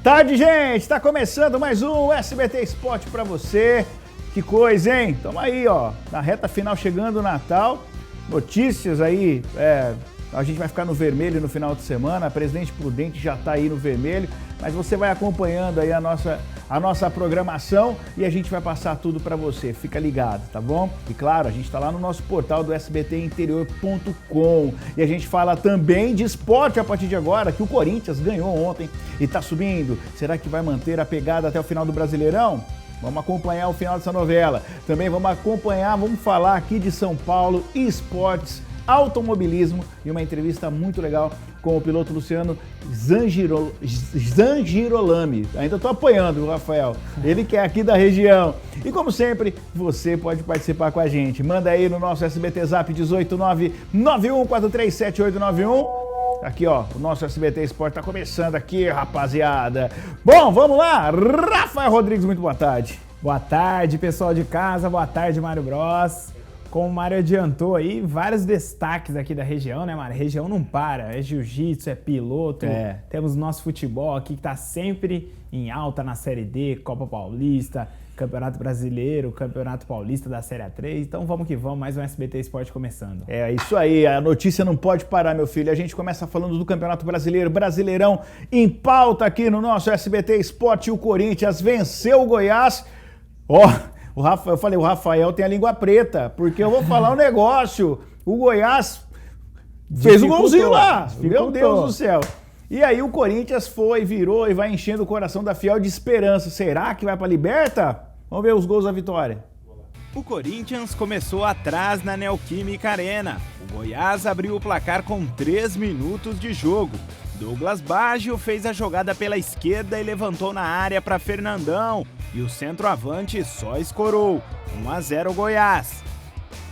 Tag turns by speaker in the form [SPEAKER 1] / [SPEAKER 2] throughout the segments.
[SPEAKER 1] Tarde, gente! Tá começando mais um SBT Esporte pra você. Que coisa, hein? Tamo aí, ó, na reta final, chegando o Natal. Notícias aí, a gente vai ficar no vermelho no final de semana. A Presidente Prudente já tá aí no vermelho, mas você vai acompanhando aí a nossa programação e a gente vai passar tudo pra você. Fica ligado, tá bom? E claro, a gente tá lá no nosso portal do sbtinterior.com e a gente fala também de esporte a partir de agora, que o Corinthians ganhou ontem e tá subindo. Será que vai manter a pegada até o final do Brasileirão? Vamos acompanhar o final dessa novela. Também vamos falar aqui de São Paulo, esportes, automobilismo e uma entrevista muito legal com o piloto Luciano Zangirolami. Ainda estou apoiando o Rafael, ele que é aqui da região. E como sempre, você pode participar com a gente. Manda aí no nosso SBT Zap 18991437891. Aqui, ó, o nosso SBT Esporte tá começando aqui, rapaziada. Bom, vamos lá. Rafael Rodrigues, muito boa tarde.
[SPEAKER 2] Boa tarde, pessoal de casa. Boa tarde, Mário Bros. Como o Mário adiantou aí, vários destaques aqui da região, né, Mário? A região não para, é jiu-jitsu, é piloto, temos o nosso futebol aqui que tá sempre em alta na Série D, Copa Paulista, Campeonato Brasileiro, Campeonato Paulista da Série A3. Então vamos que vamos, mais um SBT Esporte começando.
[SPEAKER 1] É isso aí, a notícia não pode parar, meu filho. A gente começa falando do Campeonato Brasileiro, Brasileirão em pauta aqui no nosso SBT Esporte. O Corinthians venceu o Goiás. Eu falei, o Rafael tem a língua preta, porque eu vou falar um negócio. O Goiás fez um golzinho lá, meu Deus do céu. E aí o Corinthians virou e vai enchendo o coração da Fiel de esperança. Será que vai pra Liberta? Vamos ver os gols da vitória.
[SPEAKER 3] O Corinthians começou atrás na Neoquímica Arena. O Goiás abriu o placar com 3 minutos de jogo. Douglas Baggio fez a jogada pela esquerda e levantou na área para Fernandão. E o centroavante só escorou. 1-0 Goiás.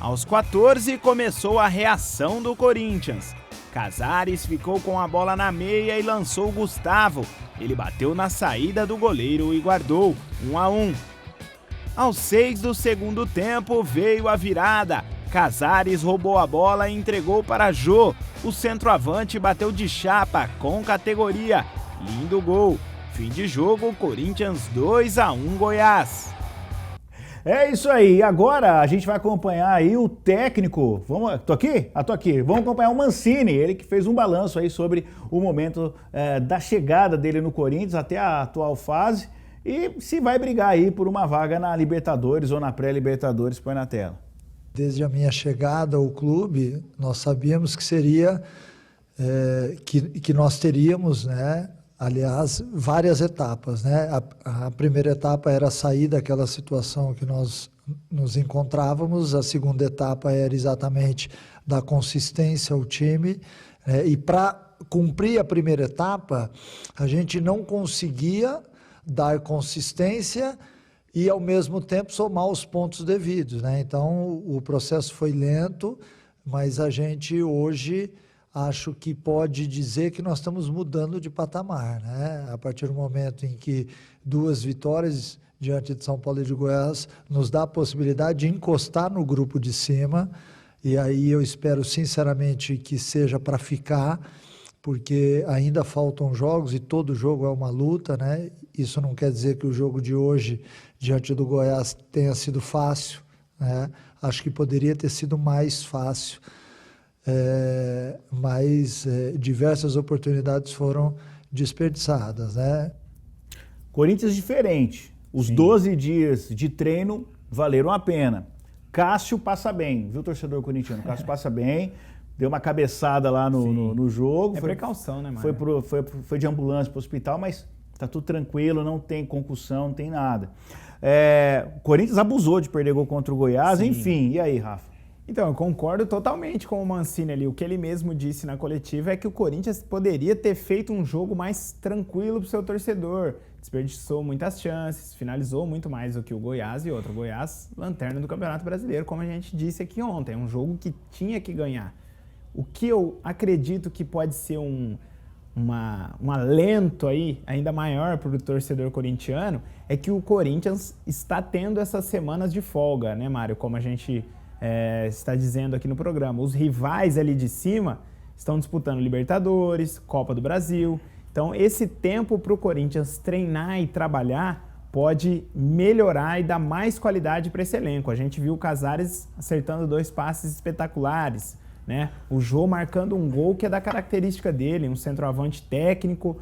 [SPEAKER 3] Aos 14 começou a reação do Corinthians. Casares ficou com a bola na meia e lançou Gustavo. Ele bateu na saída do goleiro e guardou. 1-1. Aos 6 do segundo tempo veio a virada. Casares roubou a bola e entregou para Jô. O centroavante bateu de chapa com categoria. Lindo gol. Fim de jogo, Corinthians 2-1 Goiás.
[SPEAKER 1] É isso aí, agora a gente vai acompanhar aí o técnico, tô aqui? Tô aqui. Vamos acompanhar o Mancini, ele que fez um balanço aí sobre o momento da chegada dele no Corinthians até a atual fase e se vai brigar aí por uma vaga na Libertadores ou na pré-Libertadores, põe na tela.
[SPEAKER 4] Desde a minha chegada ao clube, nós sabíamos que seria, que nós teríamos, né? Aliás, várias etapas, né? A primeira etapa era sair daquela situação que nós nos encontrávamos, a segunda etapa era exatamente dar consistência ao time, né? E para cumprir a primeira etapa, a gente não conseguia dar consistência e, ao mesmo tempo, somar os pontos devidos, né? Então, o processo foi lento, mas a gente hoje acho que pode dizer que nós estamos mudando de patamar, né? A partir do momento em que 2 vitórias diante de São Paulo e de Goiás nos dá a possibilidade de encostar no grupo de cima, e aí eu espero sinceramente que seja para ficar, porque ainda faltam jogos e todo jogo é uma luta, né? Isso não quer dizer que o jogo de hoje diante do Goiás tenha sido fácil, né? Acho que poderia ter sido mais fácil. Mas diversas oportunidades foram desperdiçadas, né?
[SPEAKER 1] Corinthians diferente. Os 12 dias de treino valeram a pena. Cássio passa bem, viu, torcedor corintiano? Cássio passa bem, deu uma cabeçada lá no jogo.
[SPEAKER 2] Precaução, né, Mário?
[SPEAKER 1] Foi de ambulância para o hospital, mas tá tudo tranquilo, não tem concussão, não tem nada. O Corinthians abusou de perder gol contra o Goiás, enfim. E aí, Rafa?
[SPEAKER 2] Então, eu concordo totalmente com o Mancini ali. O que ele mesmo disse na coletiva é que o Corinthians poderia ter feito um jogo mais tranquilo para o seu torcedor. Desperdiçou muitas chances, finalizou muito mais do que o Goiás e outro. O Goiás, lanterna do Campeonato Brasileiro, como a gente disse aqui ontem. É um jogo que tinha que ganhar. O que eu acredito que pode ser um alento aí, ainda maior para o torcedor corintiano, é que o Corinthians está tendo essas semanas de folga, né, Mário? Como a gente está dizendo aqui no programa. Os rivais ali de cima estão disputando Libertadores, Copa do Brasil. Então, esse tempo para o Corinthians treinar e trabalhar pode melhorar e dar mais qualidade para esse elenco. A gente viu o Casares acertando 2 passes espetaculares, né? O Jô marcando um gol que é da característica dele, um centroavante técnico,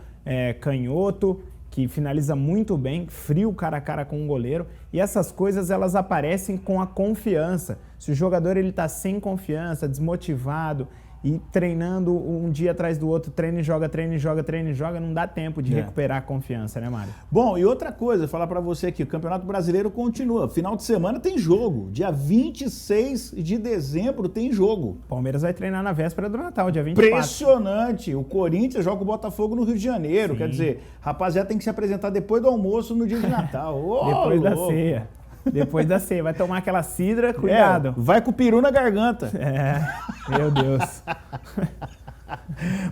[SPEAKER 2] canhoto, que finaliza muito bem, frio cara a cara com um goleiro. E essas coisas, elas aparecem com a confiança. Se o jogador está sem confiança, desmotivado e treinando um dia atrás do outro, treina e joga, treina e joga, treina e joga, não dá tempo de recuperar a confiança, né, Mário?
[SPEAKER 1] Bom, e outra coisa, falar pra você aqui, o Campeonato Brasileiro continua. Final de semana tem jogo. Dia 26 de dezembro tem jogo.
[SPEAKER 2] Palmeiras vai treinar na véspera do Natal, dia 24.
[SPEAKER 1] Impressionante. O Corinthians joga o Botafogo no Rio de Janeiro. Sim. Quer dizer, rapaziada tem que se apresentar depois do almoço no dia de Natal.
[SPEAKER 2] Depois da ceia. Depois da ceia. Vai tomar aquela cidra, cuidado.
[SPEAKER 1] Vai com o peru na garganta.
[SPEAKER 2] Meu Deus.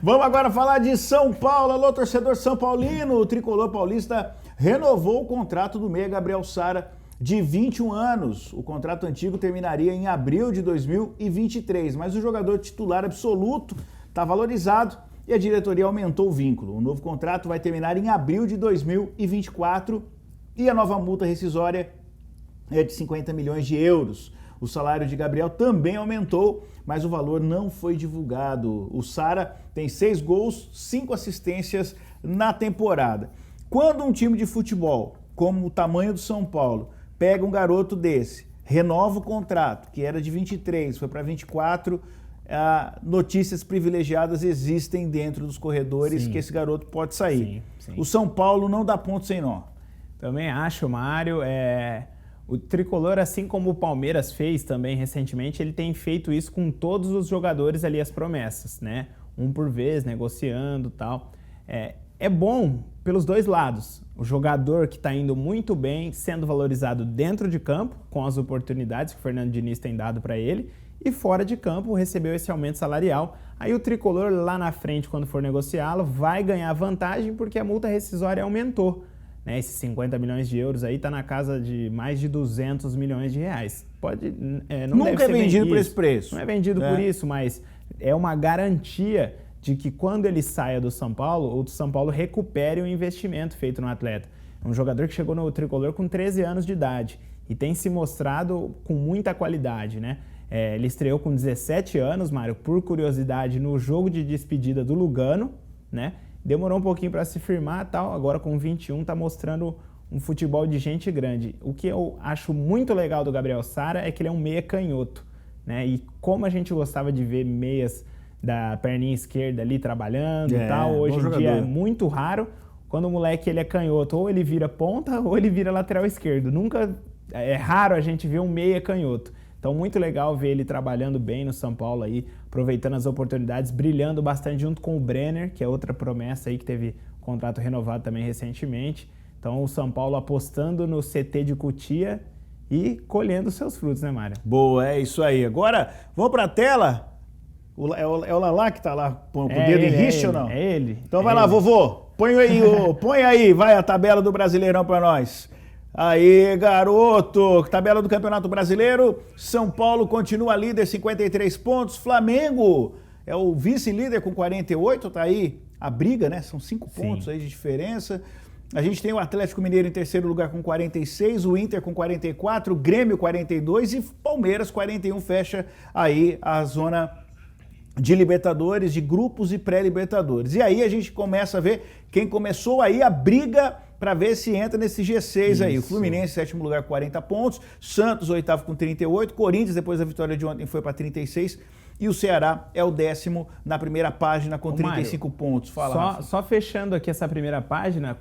[SPEAKER 1] Vamos agora falar de São Paulo. Alô, torcedor São Paulino. O tricolor paulista renovou o contrato do meia Gabriel Sara de 21 anos. O contrato antigo terminaria em abril de 2023, mas o jogador titular absoluto está valorizado e a diretoria aumentou o vínculo. O novo contrato vai terminar em abril de 2024 e a nova multa rescisória é de 50 milhões de euros. O salário de Gabriel também aumentou, mas o valor não foi divulgado. O Sara tem 6 gols, 5 assistências na temporada. Quando um time de futebol, como o tamanho do São Paulo, pega um garoto desse, renova o contrato, que era de 23, foi para 24, notícias privilegiadas existem dentro dos corredores. Sim. Que esse garoto pode sair. Sim. O São Paulo não dá ponto sem nó.
[SPEAKER 2] Também acho, Mário. O tricolor, assim como o Palmeiras fez também recentemente, ele tem feito isso com todos os jogadores ali, as promessas, né? Um por vez, negociando e tal. É bom pelos dois lados. O jogador que está indo muito bem, sendo valorizado dentro de campo, com as oportunidades que o Fernando Diniz tem dado para ele, e fora de campo recebeu esse aumento salarial. Aí o tricolor lá na frente, quando for negociá-lo, vai ganhar vantagem porque a multa rescisória aumentou. Esses 50 milhões de euros aí está na casa de mais de 200 milhões de reais.
[SPEAKER 1] Nunca é vendido por esse preço.
[SPEAKER 2] Não é vendido por isso, mas é uma garantia de que quando ele saia do São Paulo, o São Paulo recupere o investimento feito no atleta. É um jogador que chegou no tricolor com 13 anos de idade e tem se mostrado com muita qualidade, né? Ele estreou com 17 anos, Mário, por curiosidade, no jogo de despedida do Lugano, né? Demorou um pouquinho para se firmar e tal, agora com 21 está mostrando um futebol de gente grande. O que eu acho muito legal do Gabriel Sara é que ele é um meia canhoto, né? E como a gente gostava de ver meias da perninha esquerda ali trabalhando e tal, hoje em dia é muito raro. Quando o moleque ele é canhoto, ou ele vira ponta ou ele vira lateral esquerdo. É raro a gente ver um meia canhoto. Então, muito legal ver ele trabalhando bem no São Paulo aí, aproveitando as oportunidades, brilhando bastante junto com o Brenner, que é outra promessa aí que teve contrato renovado também recentemente. Então, o São Paulo apostando no CT de Cotia e colhendo seus frutos, né, Mário?
[SPEAKER 1] Boa, é isso aí. Agora, vamos para a tela? É o Lalá que está lá com o dedo em rixa ou não?
[SPEAKER 2] É ele.
[SPEAKER 1] Então vai lá, vovô. Põe aí, vai a tabela do Brasileirão para nós. Aí, garoto, tabela do Campeonato Brasileiro, São Paulo continua líder, 53 pontos, Flamengo é o vice-líder com 48, tá aí a briga, né? São 5 pontos aí de diferença. A gente tem o Atlético Mineiro em terceiro lugar com 46, o Inter com 44, o Grêmio 42 e Palmeiras 41, fecha aí a zona de Libertadores, de grupos e pré-Libertadores. E aí a gente começa a ver quem começou aí a briga para ver se entra nesse G6 aí. O Fluminense, sétimo lugar com 40 pontos, Santos, oitavo com 38, Corinthians, depois da vitória de ontem, foi para 36, e o Ceará é o 10º na primeira página com 35 Mário, pontos. Fala,
[SPEAKER 2] só fechando aqui essa primeira página,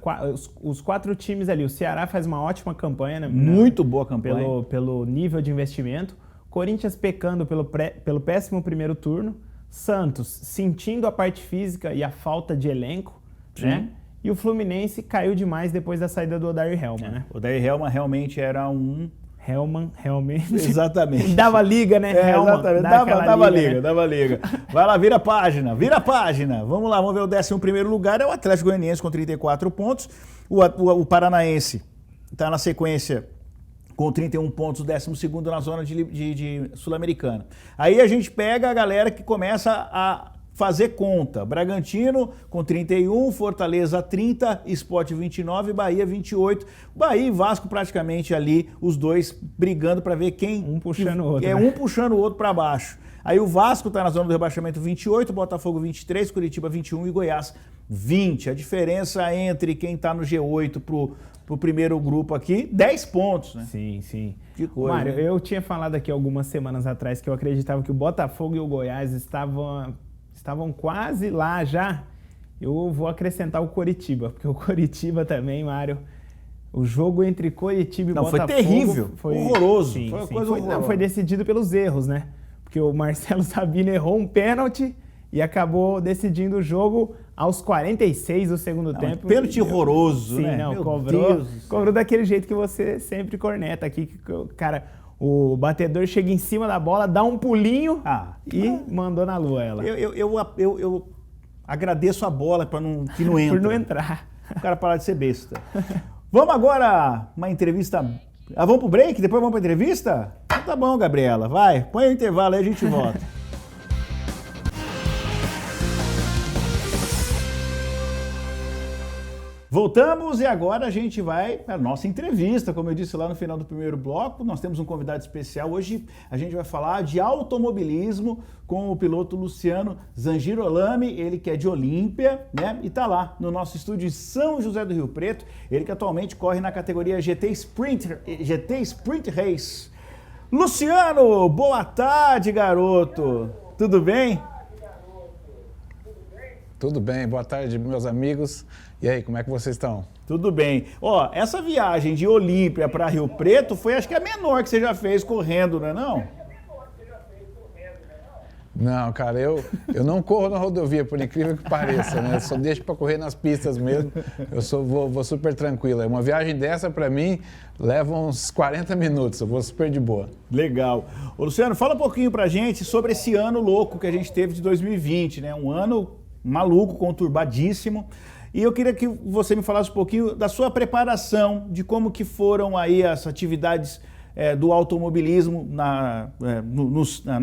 [SPEAKER 2] os 4 times ali, o Ceará faz uma ótima campanha, né?
[SPEAKER 1] Muito boa campanha.
[SPEAKER 2] Pelo nível de investimento, Corinthians pecando pelo péssimo primeiro turno, Santos sentindo a parte física e a falta de elenco, né? E o Fluminense caiu demais depois da saída do Odair Hellmann, né?
[SPEAKER 1] O Odair Hellmann realmente era um...
[SPEAKER 2] Hellmann, realmente...
[SPEAKER 1] Exatamente.
[SPEAKER 2] Dava liga, né?
[SPEAKER 1] Exatamente. Dava liga. Vai lá, vira a página. Vamos lá, vamos ver o 11º lugar, é o Atlético Goianiense com 34 pontos. O Paranaense está na sequência com 31 pontos, 12º na zona de Sul-Americana. Aí a gente pega a galera que começa a fazer conta. Bragantino com 31, Fortaleza 30, Sport 29, Bahia 28. Bahia e Vasco praticamente ali, os dois brigando para ver quem...
[SPEAKER 2] Um puxando o outro.
[SPEAKER 1] Um puxando o outro para baixo. Aí o Vasco está na zona do rebaixamento 28, Botafogo 23, Curitiba 21 e Goiás 20. A diferença entre quem está no G8 pro primeiro grupo aqui, 10 pontos, né?
[SPEAKER 2] Sim, sim.
[SPEAKER 1] Que coisa.
[SPEAKER 2] Mário,
[SPEAKER 1] né?
[SPEAKER 2] eu tinha falado aqui algumas semanas atrás que eu acreditava que o Botafogo e o Goiás estavam quase lá já. Eu vou acrescentar o Coritiba, porque o Coritiba também, Mário... O jogo entre Coritiba e Botafogo...
[SPEAKER 1] Foi terrível, horroroso.
[SPEAKER 2] Sim,
[SPEAKER 1] foi uma
[SPEAKER 2] sim.
[SPEAKER 1] coisa horrorosa.
[SPEAKER 2] Foi decidido pelos erros, né? Porque o Marcelo Sabino errou um pênalti e acabou decidindo o jogo aos 46 do segundo tempo.
[SPEAKER 1] Pênalti horroroso,
[SPEAKER 2] sim,
[SPEAKER 1] né?
[SPEAKER 2] Não,
[SPEAKER 1] Meu
[SPEAKER 2] cobrou daquele jeito que você sempre corneta aqui. Que, cara, o batedor chega em cima da bola, dá um pulinho e mandou na lua ela.
[SPEAKER 1] Eu agradeço a bola que não entra.
[SPEAKER 2] Por não entrar.
[SPEAKER 1] O cara parar de ser besta. Vamos agora uma entrevista... vamos pro break? Depois vamos pra entrevista? Então tá bom, Gabriela. Vai, põe o intervalo aí, a gente volta. Voltamos e agora a gente vai para a nossa entrevista. Como eu disse lá no final do primeiro bloco, nós temos um convidado especial. Hoje a gente vai falar de automobilismo com o piloto Luciano Zangirolami, ele que é de Olímpia, né? E está lá no nosso estúdio em São José do Rio Preto. Ele que atualmente corre na categoria GT Sprint Race. Luciano, boa tarde, garoto. Tudo bem?
[SPEAKER 5] Tudo bem, boa tarde, meus amigos. E aí, como é que vocês estão?
[SPEAKER 1] Tudo bem. Ó, essa viagem de Olímpia para Rio Preto foi, acho que a menor que você já fez correndo, não é não?
[SPEAKER 5] Não, cara, eu não corro na rodovia, por incrível que pareça, né? Eu só deixo para correr nas pistas mesmo. Vou super tranquilo. Uma viagem dessa, para mim, leva uns 40 minutos. Eu vou super de boa.
[SPEAKER 1] Legal. Ô, Luciano, fala um pouquinho pra gente sobre esse ano louco que a gente teve de 2020, né? Um ano maluco, conturbadíssimo. E eu queria que você me falasse um pouquinho da sua preparação, de como que foram aí as atividades do automobilismo na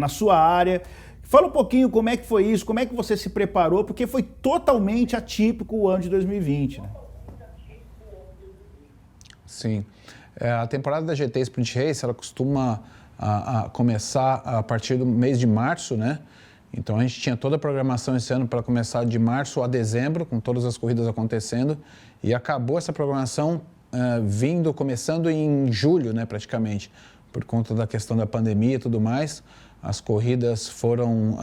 [SPEAKER 1] sua área. Fala um pouquinho como é que foi isso, como é que você se preparou, porque foi totalmente atípico o ano de 2020. Né?
[SPEAKER 5] Sim. A temporada da GT Sprint Race, ela costuma começar a partir do mês de março, né? Então a gente tinha toda a programação esse ano para começar de março a dezembro, com todas as corridas acontecendo, e acabou essa programação começando em julho, né, praticamente, por conta da questão da pandemia e tudo mais. As corridas foram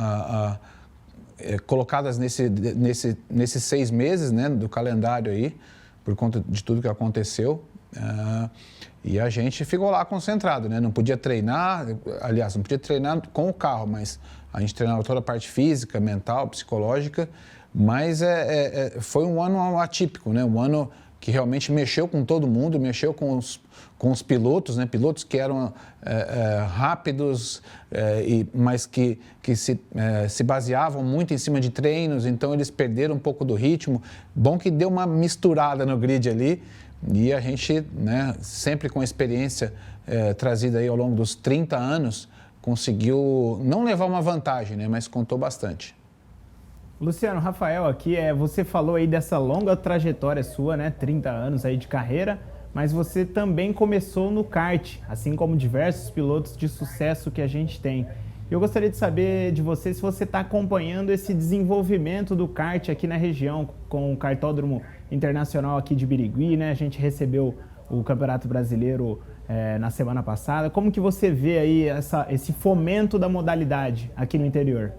[SPEAKER 5] colocadas nesses 6 meses, né, do calendário aí, por conta de tudo que aconteceu. E a gente ficou lá concentrado, né? Não podia treinar, aliás, não podia treinar com o carro, mas a gente treinava toda a parte física, mental, psicológica, mas foi um ano atípico, né? Um ano que realmente mexeu com todo mundo, mexeu com os pilotos, né? Pilotos que eram rápidos, mas que se baseavam muito em cima de treinos, então eles perderam um pouco do ritmo. Bom que deu uma misturada no grid ali, e a gente, né, sempre com a experiência trazida aí ao longo dos 30 anos, conseguiu não levar uma vantagem, né, mas contou bastante.
[SPEAKER 2] Luciano, Rafael aqui, você falou aí dessa longa trajetória sua, né, 30 anos aí de carreira, mas você também começou no kart, assim como diversos pilotos de sucesso que a gente tem. Eu gostaria de saber de você se você está acompanhando esse desenvolvimento do kart aqui na região, com o Kartódromo Internacional aqui de Birigui, né? A gente recebeu o Campeonato Brasileiro na semana passada. Como que você vê aí esse fomento da modalidade aqui no interior?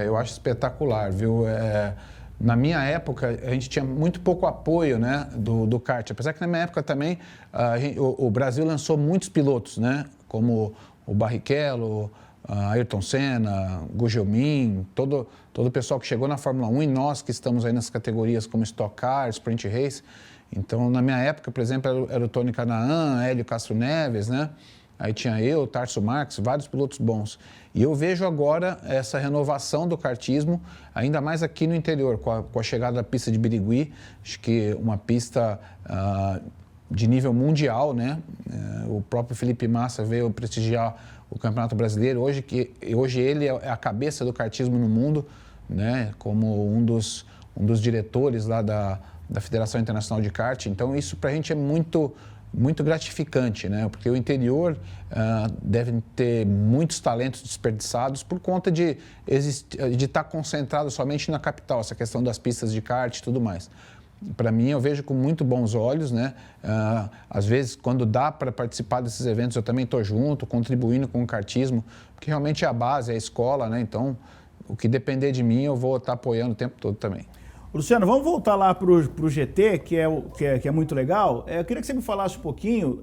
[SPEAKER 5] Eu acho espetacular, viu? Na minha época, a gente tinha muito pouco apoio, né, do kart. Apesar que na minha época também, o Brasil lançou muitos pilotos, né, como o Barrichello, Ayrton Senna, Gugelmin, todo o pessoal que chegou na Fórmula 1 e nós que estamos aí nas categorias como Stock Car, Sprint Race. Então, na minha época, por exemplo, era o Tony Canaan, Hélio Castro Neves, né? Aí tinha eu, Tarso Marques, vários pilotos bons. E eu vejo agora essa renovação do kartismo, ainda mais aqui no interior, com a chegada da pista de Birigui. Acho que uma pista de nível mundial, né? O próprio Felipe Massa veio prestigiar o Campeonato Brasileiro. Hoje ele é a cabeça do kartismo no mundo, né? Como um dos diretores lá da Federação Internacional de Kart. Então, isso para a gente é muito gratificante, né? Porque o interior deve ter muitos talentos desperdiçados por conta de estar concentrado somente na capital, essa questão das pistas de kart e tudo mais. Para mim, eu vejo com muito bons olhos, né? Às vezes, quando dá para participar desses eventos, eu também estou junto, contribuindo com o kartismo, porque realmente é a base, é a escola, né? Então, o que depender de mim, eu vou estar apoiando o tempo todo também.
[SPEAKER 1] Luciano, vamos voltar lá para o GT, que é muito legal. Eu queria que você me falasse um pouquinho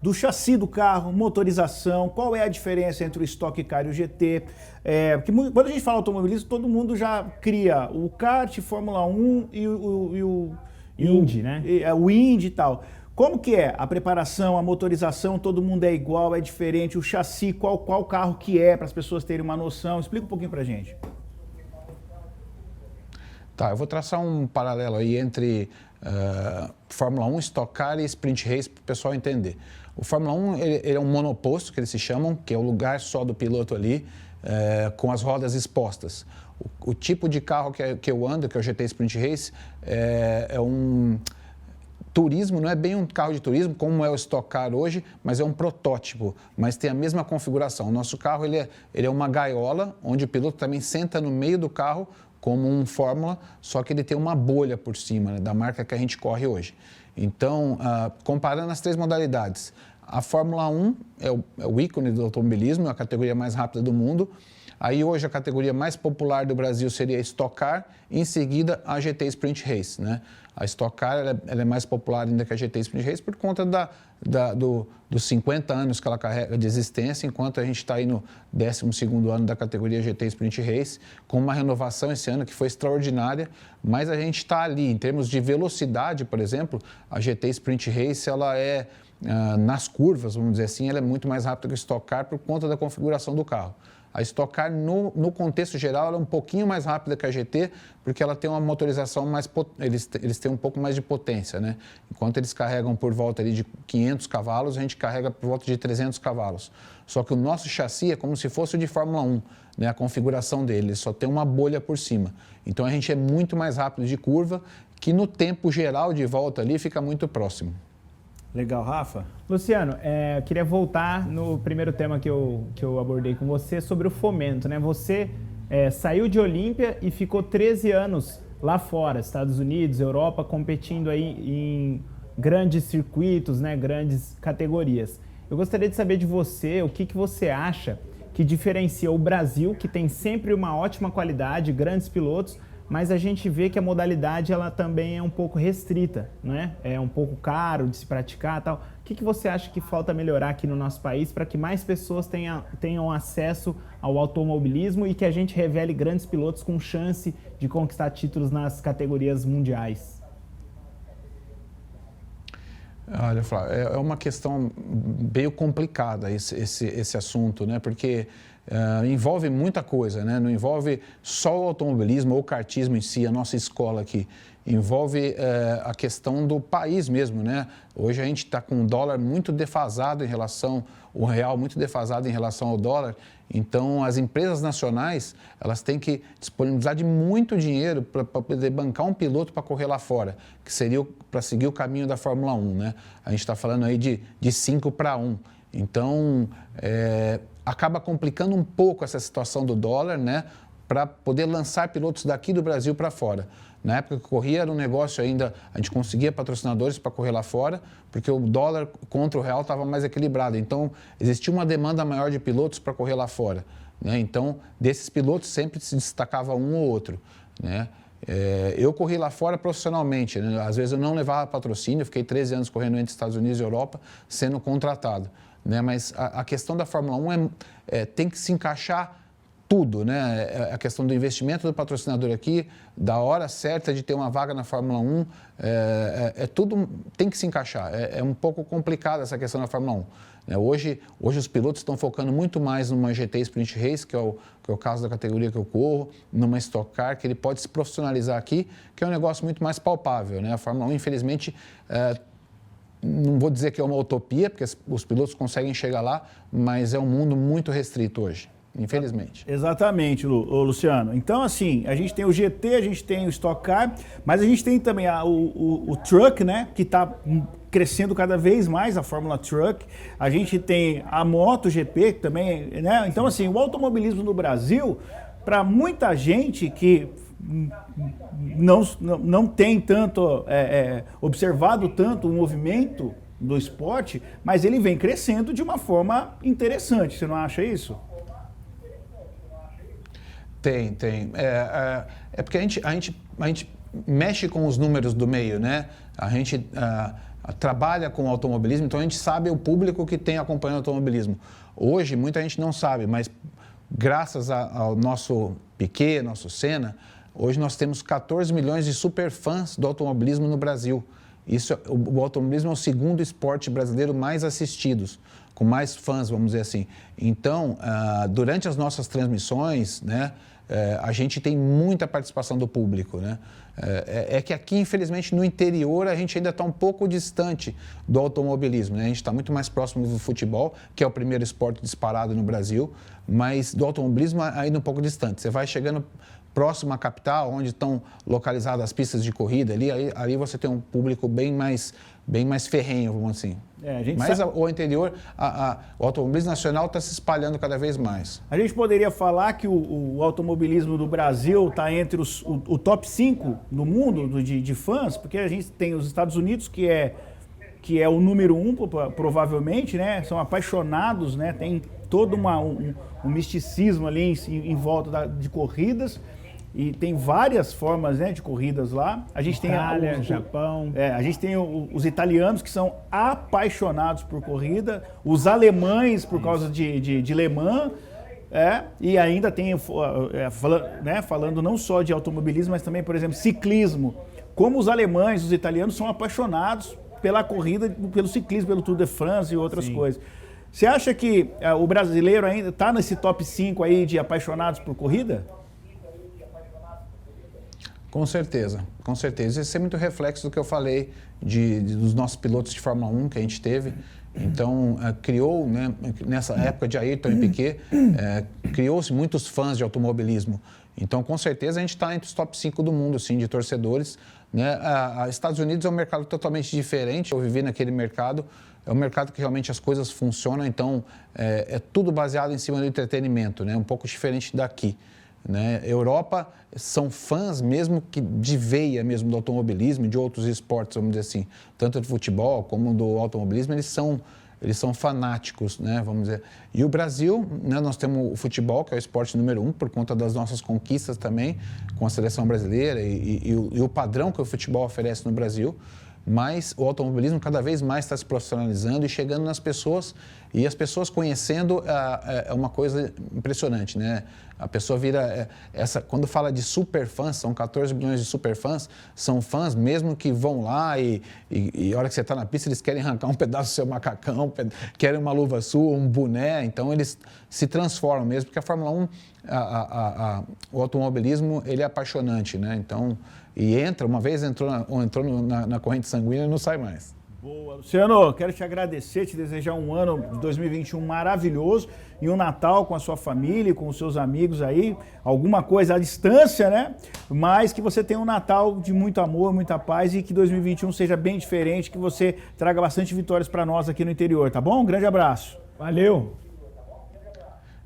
[SPEAKER 1] do chassi do carro, motorização, qual é a diferença entre o Stock Car e o GT. Porque quando a gente fala automobilismo, todo mundo já cria o kart, Fórmula 1 e o
[SPEAKER 2] Indy, né?
[SPEAKER 1] O Indy e tal. Como que é a preparação, a motorização, todo mundo é igual, é diferente, o chassi, qual carro que é, para as pessoas terem uma noção? Explica um pouquinho pra gente.
[SPEAKER 5] Tá, eu vou traçar um paralelo aí entre Fórmula 1, Stock Car e Sprint Race para o pessoal entender. O Fórmula 1 ele é um monoposto, que eles se chamam, que é o lugar só do piloto ali, com as rodas expostas. O tipo de carro que eu ando, que é o GT Sprint Race, é um turismo, não é bem um carro de turismo, como é o Stock Car hoje, mas é um protótipo, mas tem a mesma configuração. O nosso carro ele é uma gaiola, onde o piloto também senta no meio do carro, como um Fórmula, só que ele tem uma bolha por cima, né, da marca que a gente corre hoje. Então, comparando as três modalidades, a Fórmula 1 é o ícone do automobilismo, é a categoria mais rápida do mundo. Aí hoje a categoria mais popular do Brasil seria a Stock Car, e em seguida a GT Sprint Race, né? A Stock Car ela é mais popular ainda que a GT Sprint Race por conta dos 50 anos que ela carrega de existência, enquanto a gente está aí no 12º ano da categoria GT Sprint Race, com uma renovação esse ano que foi extraordinária, mas a gente está ali, em termos de velocidade, por exemplo, a GT Sprint Race, ela é, nas curvas, vamos dizer assim, ela é muito mais rápida que o Stock Car por conta da configuração do carro. A Stock Car, no contexto geral, ela é um pouquinho mais rápida que a GT, porque ela tem uma motorização mais... Eles têm um pouco mais de potência, né? Enquanto eles carregam por volta ali de 500 cavalos, a gente carrega por volta de 300 cavalos. Só que o nosso chassi é como se fosse o de Fórmula 1, né? A configuração dele, só tem uma bolha por cima. Então, a gente é muito mais rápido de curva, que no tempo geral de volta ali fica muito próximo.
[SPEAKER 1] Legal, Rafa.
[SPEAKER 2] Luciano, eu queria voltar no primeiro tema que eu abordei com você sobre o fomento, né? Você saiu de Olímpia e ficou 13 anos lá fora, Estados Unidos, Europa, competindo aí em grandes circuitos, né? Grandes categorias. Eu gostaria de saber de você o que você acha que diferencia o Brasil, que tem sempre uma ótima qualidade, grandes pilotos, mas a gente vê que a modalidade ela também é um pouco restrita, né? É um pouco caro de se praticar e tal. O que você acha que falta melhorar aqui no nosso país para que mais pessoas tenham acesso ao automobilismo e que a gente revele grandes pilotos com chance de conquistar títulos nas categorias mundiais?
[SPEAKER 5] Olha, Flávio, é uma questão meio complicada esse assunto, né? Porque envolve muita coisa, né? Não envolve só o automobilismo ou o kartismo em si, a nossa escola aqui. Envolve a questão do país mesmo, né? Hoje a gente está com um dólar muito defasado em relação, o real muito defasado em relação ao dólar. Então, as empresas nacionais, elas têm que disponibilizar de muito dinheiro para poder bancar um piloto para correr lá fora, que seria para seguir o caminho da Fórmula 1, né? A gente está falando aí de 5-1. Então, acaba complicando um pouco essa situação do dólar, né? Para poder lançar pilotos daqui do Brasil para fora. Na época que eu corria era um negócio ainda, a gente conseguia patrocinadores para correr lá fora, porque o dólar contra o real estava mais equilibrado. Então, existia uma demanda maior de pilotos para correr lá fora, né? Então, desses pilotos sempre se destacava um ou outro, né? Eu corri lá fora profissionalmente, né? Às vezes eu não levava patrocínio, eu fiquei 13 anos correndo entre Estados Unidos e Europa, sendo contratado, né? Mas a questão da Fórmula 1 tem que se encaixar tudo, né? A questão do investimento do patrocinador aqui, da hora certa de ter uma vaga na Fórmula 1, tudo tem que se encaixar. É um pouco complicada essa questão da Fórmula 1. Né? Hoje os pilotos estão focando muito mais numa GT Sprint Race, que é o caso da categoria que eu corro, numa Stock Car, que ele pode se profissionalizar aqui, que é um negócio muito mais palpável, né? A Fórmula 1, infelizmente, não vou dizer que é uma utopia, porque os pilotos conseguem chegar lá, mas é um mundo muito restrito hoje, infelizmente.
[SPEAKER 1] Exatamente, Luciano. Então, assim, a gente tem o GT, a gente tem o Stock Car, mas a gente tem também o Truck, né, que está crescendo cada vez mais, a Fórmula Truck. A gente tem a MotoGP também, né? Então, assim, o automobilismo no Brasil, para muita gente que não tem tanto observado tanto o movimento do esporte, mas ele vem crescendo de uma forma interessante, você não acha isso?
[SPEAKER 5] Tem. É porque a gente mexe com os números do meio, né? A gente trabalha com o automobilismo, então a gente sabe o público que tem acompanhando o automobilismo. Hoje, muita gente não sabe, mas graças ao nosso Piquet, nosso Senna, hoje nós temos 14 milhões de superfãs do automobilismo no Brasil. O automobilismo é o segundo esporte brasileiro mais assistidos, com mais fãs, vamos dizer assim. Então, durante as nossas transmissões, né, a gente tem muita participação do público, né? É que aqui, infelizmente, no interior, a gente ainda está um pouco distante do automobilismo, né? A gente está muito mais próximo do futebol, que é o primeiro esporte disparado no Brasil, mas do automobilismo ainda um pouco distante. Você vai chegando próximo à capital, onde estão localizadas as pistas de corrida, ali você tem um público bem mais ferrenho, vamos assim. Mas o interior, o automobilismo nacional está se espalhando cada vez mais.
[SPEAKER 1] A gente poderia falar que o automobilismo do Brasil está entre o top 5 no mundo de fãs, porque a gente tem os Estados Unidos, que é o número 1, provavelmente, né? São apaixonados, né? Tem todo um misticismo ali em volta de corridas. E tem várias formas, né, de corridas lá. A gente
[SPEAKER 2] Itália,
[SPEAKER 1] tem
[SPEAKER 2] Japão.
[SPEAKER 1] A gente tem os italianos, que são apaixonados por corrida, os alemães por causa de Le Mans, e ainda tem, falando não só de automobilismo, mas também, por exemplo, ciclismo. Como os alemães, os italianos são apaixonados pela corrida, pelo ciclismo, pelo Tour de France e outras coisas. Você acha que o brasileiro ainda está nesse top 5 aí de apaixonados por corrida?
[SPEAKER 5] Com certeza. Isso é muito reflexo do que eu falei dos nossos pilotos de Fórmula 1 que a gente teve. Então, criou, né, nessa época de Ayrton e Piquet, criou-se muitos fãs de automobilismo. Então, com certeza, a gente está entre os top 5 do mundo, sim, de torcedores. Né? Estados Unidos é um mercado totalmente diferente. Eu vivi naquele mercado. É um mercado que realmente as coisas funcionam. Então, é tudo baseado em cima do entretenimento, né? Um pouco diferente daqui. Né? Europa são fãs mesmo que de veia mesmo do automobilismo e de outros esportes, vamos dizer assim, tanto do futebol como do automobilismo, eles são fanáticos, né? Vamos dizer. E o Brasil, né, nós temos o futebol, que é o esporte número 1, por conta das nossas conquistas também com a seleção brasileira e o padrão que o futebol oferece no Brasil. Mas o automobilismo cada vez mais está se profissionalizando e chegando nas pessoas, e as pessoas conhecendo é uma coisa impressionante, né? A pessoa vira quando fala de superfãs, são 14 milhões de superfãs, são fãs mesmo que vão lá e a hora que você está na pista eles querem arrancar um pedaço do seu macacão, querem uma luva sua, um boné, então eles se transformam mesmo, porque a Fórmula 1, o automobilismo, ele é apaixonante, né? Então, uma vez entrou na corrente sanguínea e não sai mais.
[SPEAKER 1] Boa, Luciano, quero te agradecer, te desejar um ano de 2021 maravilhoso e um Natal com a sua família, com os seus amigos aí, alguma coisa à distância, né? Mas que você tenha um Natal de muito amor, muita paz e que 2021 seja bem diferente, que você traga bastante vitórias para nós aqui no interior, tá bom? Um grande abraço.
[SPEAKER 2] Valeu!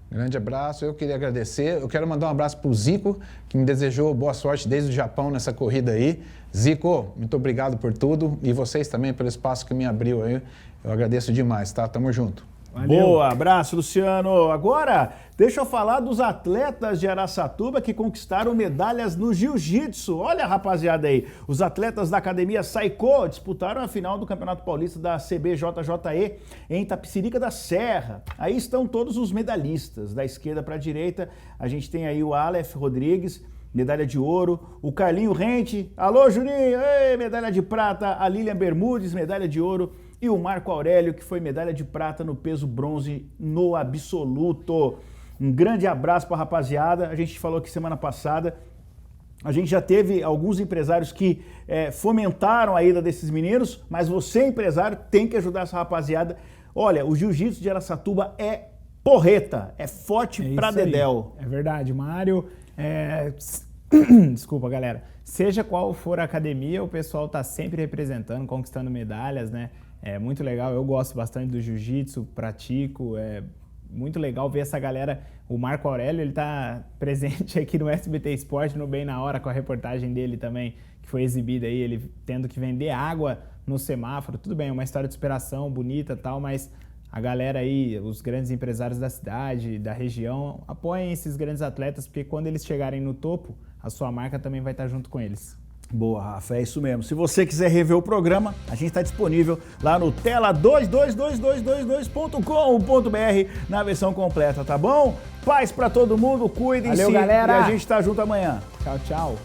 [SPEAKER 5] Grande abraço, eu queria agradecer. Eu quero mandar um abraço para o Zico, que me desejou boa sorte desde o Japão nessa corrida aí. Zico, muito obrigado por tudo e vocês também pelo espaço que me abriu aí. Eu agradeço demais, tá? Tamo junto.
[SPEAKER 2] Valeu.
[SPEAKER 1] Boa, abraço, Luciano. Agora, deixa eu falar dos atletas de Araçatuba que conquistaram medalhas no jiu-jitsu. Olha, rapaziada aí, os atletas da Academia Saiko disputaram a final do Campeonato Paulista da CBJJE em Itapecerica da Serra. Aí estão todos os medalhistas, da esquerda para a direita. A gente tem aí o Aleph Rodrigues, medalha de ouro, o Carlinho Rente, alô Juninho, ei, medalha de prata, a Lilian Bermudes, medalha de ouro, e o Marco Aurélio, que foi medalha de prata no peso bronze no absoluto. Um grande abraço para a rapaziada. A gente falou aqui semana passada A gente já teve alguns empresários que fomentaram a ida desses meninos, mas você, empresário, tem que ajudar essa rapaziada. Olha, o jiu-jitsu de Araçatuba é porreta, é forte pra dedéu.
[SPEAKER 2] É verdade, Mário. Desculpa, galera. Seja qual for a academia, o pessoal tá sempre representando, conquistando medalhas, né? É muito legal, eu gosto bastante do jiu-jitsu, pratico, é muito legal ver essa galera. O Marco Aurélio, ele tá presente aqui no SBT Esporte, no Bem na Hora, com a reportagem dele também, que foi exibida aí, ele tendo que vender água no semáforo. Tudo bem, é uma história de superação bonita e tal, mas a galera aí, os grandes empresários da cidade, da região, apoiem esses grandes atletas, porque quando eles chegarem no topo, a sua marca também vai estar junto com eles.
[SPEAKER 1] Boa, Rafa, é isso mesmo. Se você quiser rever o programa, a gente está disponível lá no tela22222.com.br na versão completa, tá bom? Paz para todo mundo, cuidem-se.
[SPEAKER 2] Valeu, galera.
[SPEAKER 1] E a gente está junto amanhã.
[SPEAKER 2] Tchau, tchau.